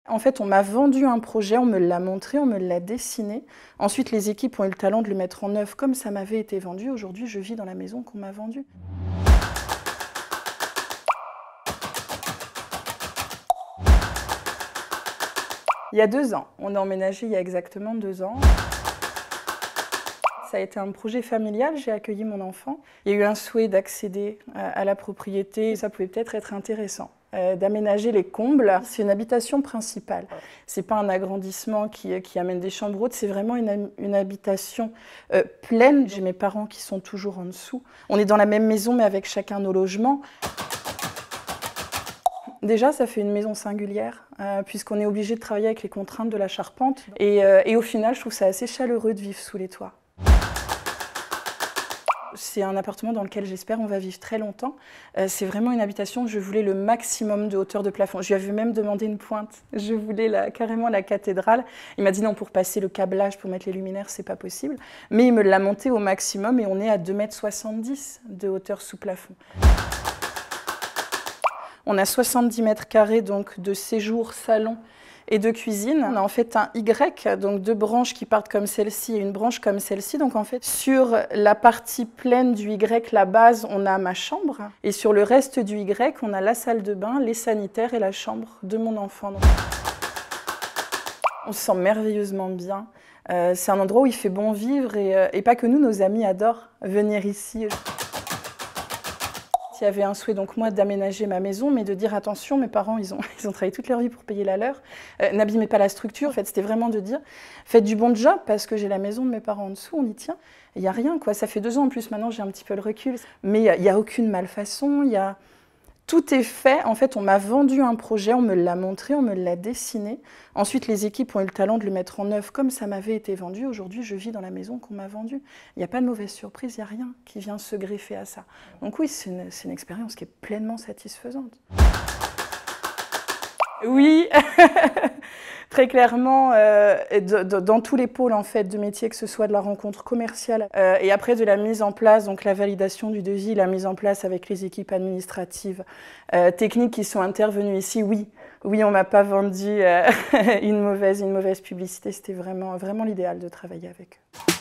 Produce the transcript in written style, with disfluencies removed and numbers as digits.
En fait, on m'a vendu un projet, on me l'a montré, on me l'a dessiné. Ensuite, les équipes ont eu le talent de le mettre en œuvre comme ça m'avait été vendu. Aujourd'hui, je vis dans la maison qu'on m'a vendue. Il y a 2 ans. On a emménagé il y a exactement 2 ans. Ça a été un projet familial, j'ai accueilli mon enfant. Il y a eu un souhait d'accéder à la propriété, ça pouvait peut-être être intéressant. D'aménager les combles. C'est une habitation principale. C'est pas un agrandissement qui amène des chambres hautes, c'est vraiment une habitation pleine. J'ai mes parents qui sont toujours en dessous. On est dans la même maison mais avec chacun nos logements. Déjà, ça fait une maison singulière, puisqu'on est obligé de travailler avec les contraintes de la charpente. Et au final, je trouve ça assez chaleureux de vivre sous les toits. C'est un appartement dans lequel j'espère on va vivre très longtemps. C'est vraiment une habitation où je voulais le maximum de hauteur de plafond. Je lui avais même demandé une pointe. Je voulais carrément la cathédrale. Il m'a dit non, pour passer le câblage, pour mettre les luminaires, c'est pas possible. Mais il me l'a monté au maximum et on est à 2,70 m de hauteur sous plafond. On a 70 mètres carrés donc de séjour, salon et de cuisine. On a en fait un Y, donc 2 branches qui partent comme celle-ci et une branche comme celle-ci. Donc en fait, sur la partie pleine du Y, la base, on a ma chambre. Et sur le reste du Y, on a la salle de bain, les sanitaires et la chambre de mon enfant. Donc, on se sent merveilleusement bien. C'est un endroit où il fait bon vivre et pas que nous, nos amis adorent venir ici. Il y avait un souhait, donc moi, d'aménager ma maison, mais de dire attention, mes parents, ils ont travaillé toute leur vie pour payer la leur. N'abîmez pas la structure. En fait, c'était vraiment de dire, faites du bon job, parce que j'ai la maison de mes parents en dessous, on y tient. Il n'y a rien, quoi. Ça fait 2 ans en plus, maintenant, j'ai un petit peu le recul. Mais il n'y a aucune malfaçon, Tout est fait. En fait, on m'a vendu un projet, on me l'a montré, on me l'a dessiné. Ensuite, les équipes ont eu le talent de le mettre en œuvre comme ça m'avait été vendu. Aujourd'hui, je vis dans la maison qu'on m'a vendue. Il n'y a pas de mauvaise surprise, il n'y a rien qui vient se greffer à ça. Donc oui, c'est une expérience qui est pleinement satisfaisante. Oui, très clairement, dans tous les pôles en fait, de métier, que ce soit de la rencontre commerciale et après de la mise en place, donc la validation du devis, la mise en place avec les équipes administratives, techniques qui sont intervenues ici, oui, on ne m'a pas vendu une mauvaise publicité, c'était vraiment l'idéal de travailler avec eux.